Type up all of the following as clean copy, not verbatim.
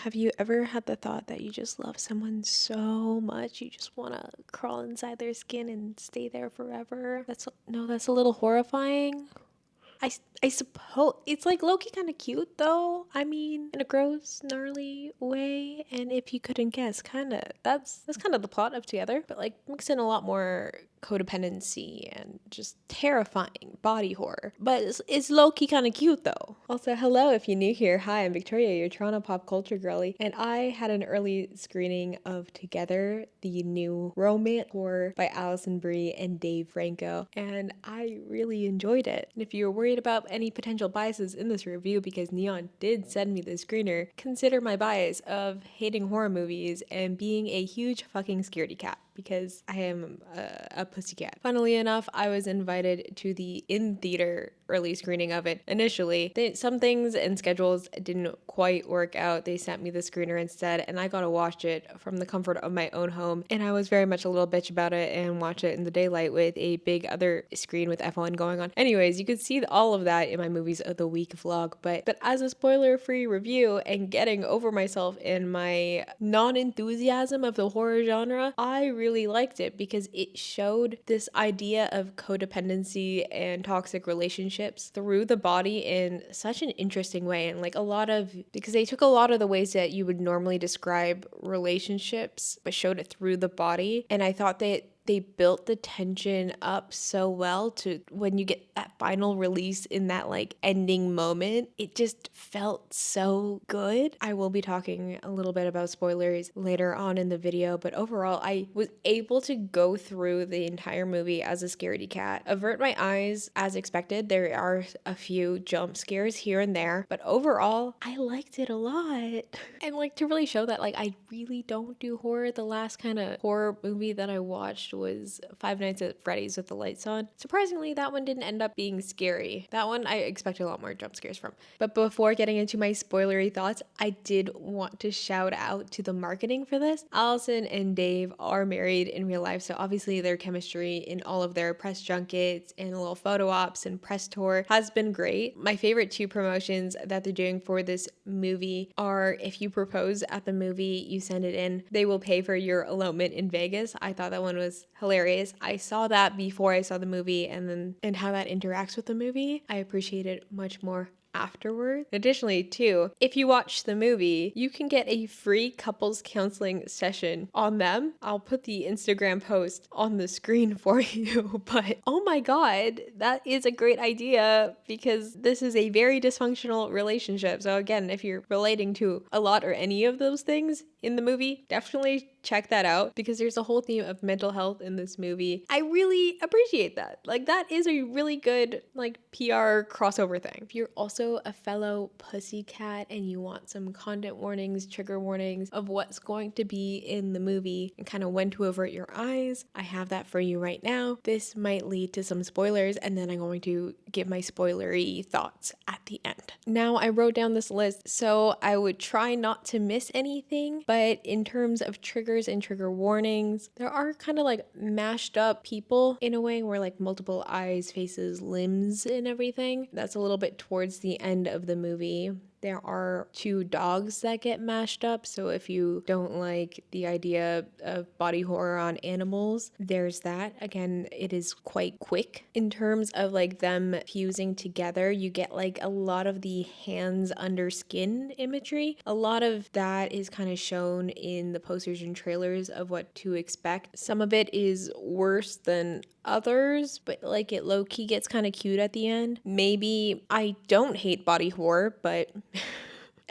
Have you ever had the thought that you just love someone so much you just want to crawl inside their skin and stay there forever? That's a little horrifying. I suppose it's like low-key kind of cute though. I mean, in a gross, gnarly way. And if you couldn't guess, that's kind of the plot of Together, but like mix in a lot more codependency and just terrifying body horror. But it's low-key kind of cute though. Also, hello if you're new here. Hi, I'm Victoria, your Toronto pop culture girly, and I had an early screening of Together, the new romance horror by Alison, Brie, and Dave Franco, and I really enjoyed it. And if you're worried about any potential biases in this review, because Neon did send me the screener, consider my bias of hating horror movies and being a huge fucking scaredy cat, because I am a pussycat. Funnily enough, I was invited to the in-theater early screening of it initially. Some things and schedules didn't quite work out. They sent me the screener instead, and I got to watch it from the comfort of my own home. And I was very much a little bitch about it and watch it in the daylight with a big other screen with F1 going on. Anyways, you could see all of that in my Movies of the Week vlog, but as a spoiler-free review and getting over myself in my non-enthusiasm of the horror genre, I really liked it because it showed this idea of codependency and toxic relationships through the body in such an interesting way. And like because they took a lot of the ways that you would normally describe relationships but showed it through the body. And I thought that they built the tension up so well to when you get that final release in that like ending moment. It just felt so good. I will be talking a little bit about spoilers later on in the video, but overall I was able to go through the entire movie as a scaredy cat, avert my eyes as expected. There are a few jump scares here and there, but overall I liked it a lot. And like to really show that like I really don't do horror, the last kind of horror movie that I watched was Five Nights at Freddy's with the lights on. Surprisingly, that one didn't end up being scary. That one I expected a lot more jump scares from. But before getting into my spoilery thoughts, I did want to shout out to the marketing for this. Alison and Dave are married in real life, so obviously their chemistry in all of their press junkets and little photo ops and press tour has been great. My favorite two promotions that they're doing for this movie are if you propose at the movie, you send it in, they will pay for your elopement in Vegas. I thought that one was hilarious. I saw that before I saw the movie, and how that interacts with the movie, I appreciate it much more afterward. Additionally, too, if you watch the movie, you can get a free couples counseling session on them. I'll put the Instagram post on the screen for you, but oh my god, that is a great idea because this is a very dysfunctional relationship. So again, if you're relating to a lot or any of those things in the movie, definitely check that out because there's a whole theme of mental health in this movie. I really appreciate that. Like that is a really good like PR crossover thing. If you're also a fellow pussycat and you want some content warnings, trigger warnings of what's going to be in the movie and kind of when to avert your eyes, I have that for you right now. This might lead to some spoilers and then I'm going to give my spoilery thoughts at the end. Now I wrote down this list so I would try not to miss anything, but in terms of triggers and trigger warnings, there are kind of like mashed up people in a way where like multiple eyes, faces, limbs and everything. That's a little bit towards the end of the movie. There are two dogs that get mashed up, so if you don't like the idea of body horror on animals, there's that. Again, it is quite quick. In terms of like them fusing together, you get like a lot of the hands under skin imagery. A lot of that is kind of shown in the posters and trailers of what to expect. Some of it is worse than others, but like it low-key gets kind of cute at the end. Maybe I don't hate body horror, but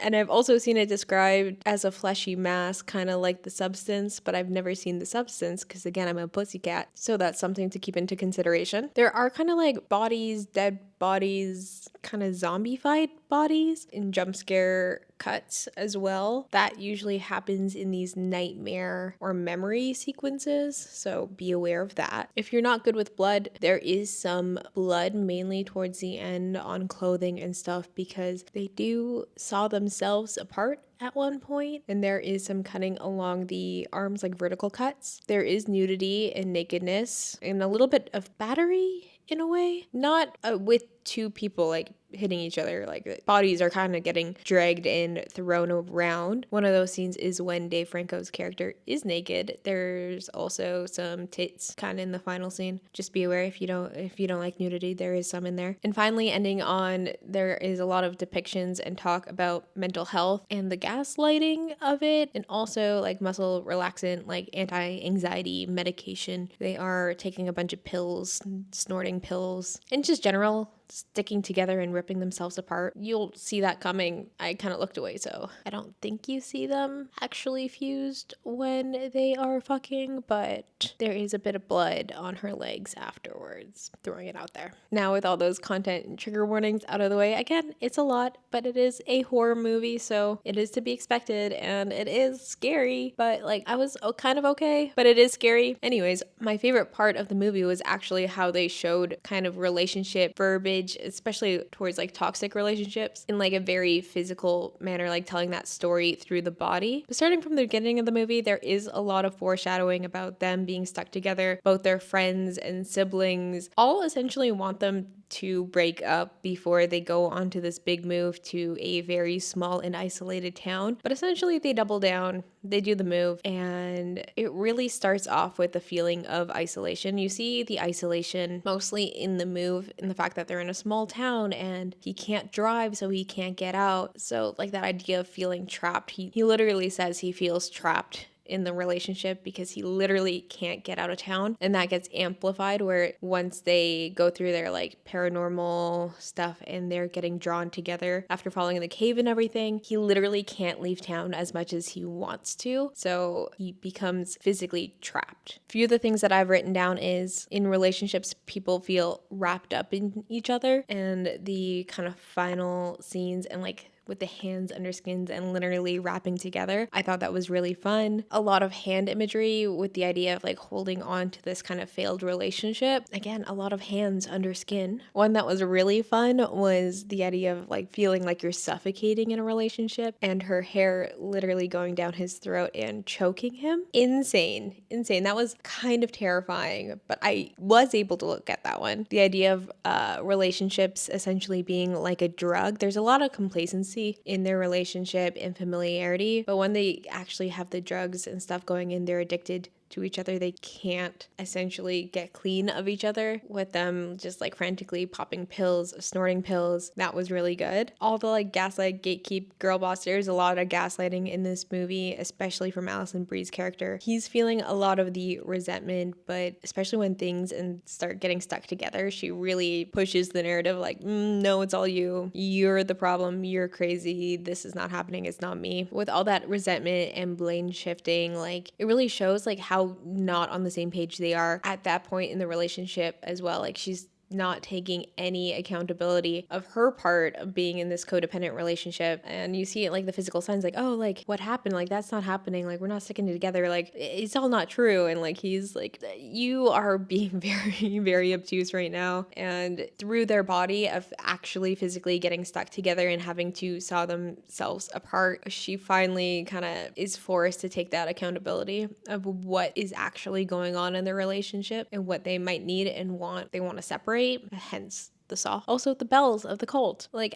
and I've also seen it described as a fleshy mass, kind of like The Substance, but I've never seen The Substance because again, I'm a pussycat. So that's something to keep into consideration. There are kind of like bodies, dead bodies, kind of zombified bodies in jump scare cuts as well. That usually happens in these nightmare or memory sequences, so be aware of that. If you're not good with blood, there is some blood mainly towards the end on clothing and stuff because they do saw themselves apart at one point, and there is some cutting along the arms, like vertical cuts. There is nudity and nakedness and a little bit of battery in a way. Not with two people like hitting each other, like bodies are kind of getting dragged and thrown around. One of those scenes is when Dave Franco's character is naked. There's also some tits kind of in the final scene. Just be aware, if you don't like nudity, there is some in there. And finally, ending on, there is a lot of depictions and talk about mental health and the gaslighting of it, and also like muscle relaxant, like anti-anxiety medication. They are taking a bunch of pills, snorting pills, and just general sticking together and ripping themselves apart. You'll see that coming. I kind of looked away, so I don't think you see them actually fused when they are fucking, but there is a bit of blood on her legs afterwards. Throwing it out there. Now, with all those content and trigger warnings out of the way, again, it's a lot, but it is a horror movie, so it is to be expected, and it is scary, but like I was kind of okay, but it is scary. Anyways, my favorite part of the movie was actually how they showed kind of relationship verbiage, especially towards like toxic relationships, in like a very physical manner, like telling that story through the body. But starting from the beginning of the movie, there is a lot of foreshadowing about them being stuck together. Both their friends and siblings all essentially want them to break up before they go onto this big move to a very small and isolated town. But essentially they double down, they do the move, and it really starts off with the feeling of isolation. You see the isolation mostly in the move, in the fact that they're in a small town and he can't drive, so he can't get out. So like that idea of feeling trapped, he literally says he feels trapped in the relationship because he literally can't get out of town. And that gets amplified where once they go through their like paranormal stuff and they're getting drawn together after falling in the cave and everything, he literally can't leave town as much as he wants to. So he becomes physically trapped. A few of the things that I've written down is in relationships, people feel wrapped up in each other, and the kind of final scenes and like with the hands under skins and literally wrapping together. I thought that was really fun. A lot of hand imagery with the idea of like holding on to this kind of failed relationship. Again, a lot of hands under skin. One that was really fun was the idea of like feeling like you're suffocating in a relationship and her hair literally going down his throat and choking him. Insane. That was kind of terrifying, but I was able to look at that one. The idea of relationships essentially being like a drug. There's a lot of complacency in their relationship and familiarity, but when they actually have the drugs and stuff going in, they're addicted to each other. They can't essentially get clean of each other with them just like frantically popping pills, snorting pills. That was really good. All the like gaslight, gatekeep, girl boss, there's a lot of gaslighting in this movie, especially from Alison Brie's character. He's feeling a lot of the resentment, but especially when things and start getting stuck together, she really pushes the narrative like, no, it's all you. You're the problem. You're crazy. This is not happening. It's not me. With all that resentment and blame shifting, like it really shows like how not on the same page they are at that point in the relationship as well. Like she's not taking any accountability of her part of being in this codependent relationship. And you see it like the physical signs, like, oh, like what happened? Like that's not happening. Like we're not sticking together. Like it's all not true. And like he's like, you are being very, very obtuse right now. And through their body of actually physically getting stuck together and having to saw themselves apart, she finally kind of is forced to take that accountability of what is actually going on in their relationship and what they might need and want. They want to separate, hence the saw. Also the bells of the cult. Like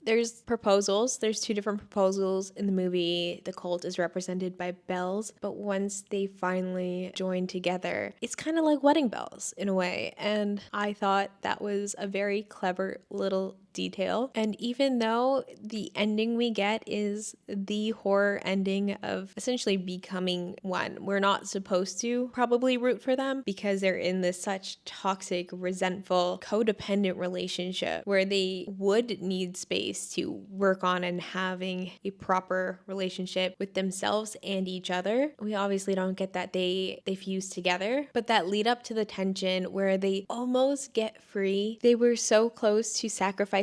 there's proposals. There's two different proposals in the movie. The cult is represented by bells, but once they finally join together, it's kind of like wedding bells in a way. And I thought that was a very clever little detail. And even though the ending we get is the horror ending of essentially becoming one, we're not supposed to probably root for them because they're in this such toxic, resentful, codependent relationship where they would need space to work on and having a proper relationship with themselves and each other. We obviously don't get that they fuse together, but that lead up to the tension where they almost get free. They were so close to sacrificing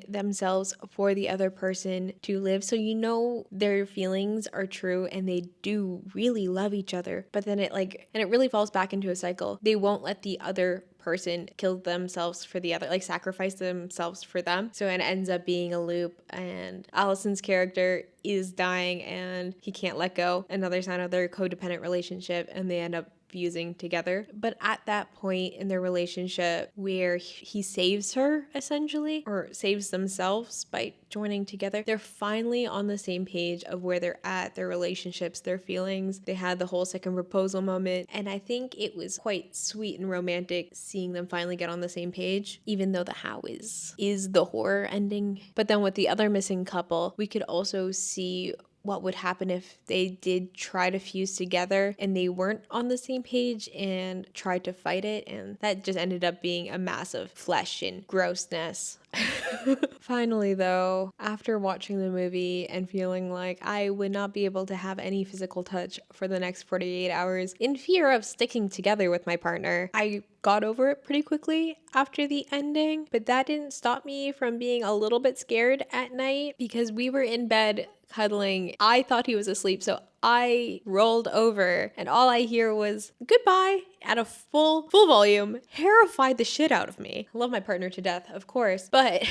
themselves for the other person to live. So you know their feelings are true and they do really love each other. But then it really falls back into a cycle. They won't let the other person kill themselves for the other, like sacrifice themselves for them. So it ends up being a loop, and Allison's character is dying and he can't let go. Another sign of their codependent relationship, and they end up fusing together. But at that point in their relationship where he saves her essentially, or saves themselves by joining together, they're finally on the same page of where they're at, their relationships, their feelings. They had the whole second proposal moment, and I think it was quite sweet and romantic seeing them finally get on the same page, even though the how is the horror ending. But then with the other missing couple, we could also see what would happen if they did try to fuse together and they weren't on the same page and tried to fight it, and that just ended up being a massive flesh and grossness. Finally, though, after watching the movie and feeling like I would not be able to have any physical touch for the next 48 hours in fear of sticking together with my partner, I got over it pretty quickly after the ending. But that didn't stop me from being a little bit scared at night because we were in bed cuddling. I thought he was asleep, so I rolled over and all I hear was goodbye at a full volume. Terrified the shit out of me. I love my partner to death, of course, but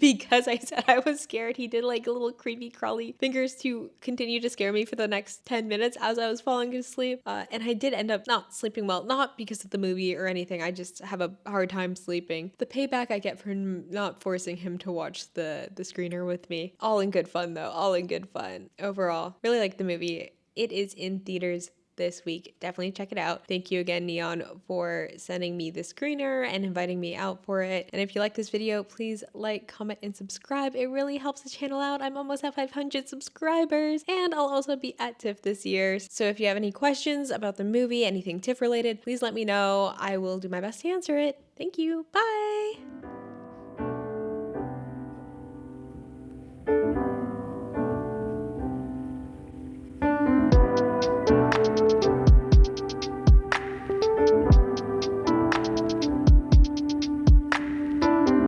because I said I was scared, he did like little creepy crawly fingers to continue to scare me for the next 10 minutes as I was falling asleep. And I did end up not sleeping well, not because of the movie or anything. I just have a hard time sleeping. The payback I get for not forcing him to watch the screener with me. All in good fun though, all in good fun. Overall, really like the movie. It is in theaters this week. Definitely check it out. Thank you again, Neon, for sending me the screener and inviting me out for it. And if you like this video, please like, comment, and subscribe. It really helps the channel out. I'm almost at 500 subscribers, and I'll also be at TIFF this year. So if you have any questions about the movie, anything TIFF related, please let me know. I will do my best to answer it. Thank you. Bye.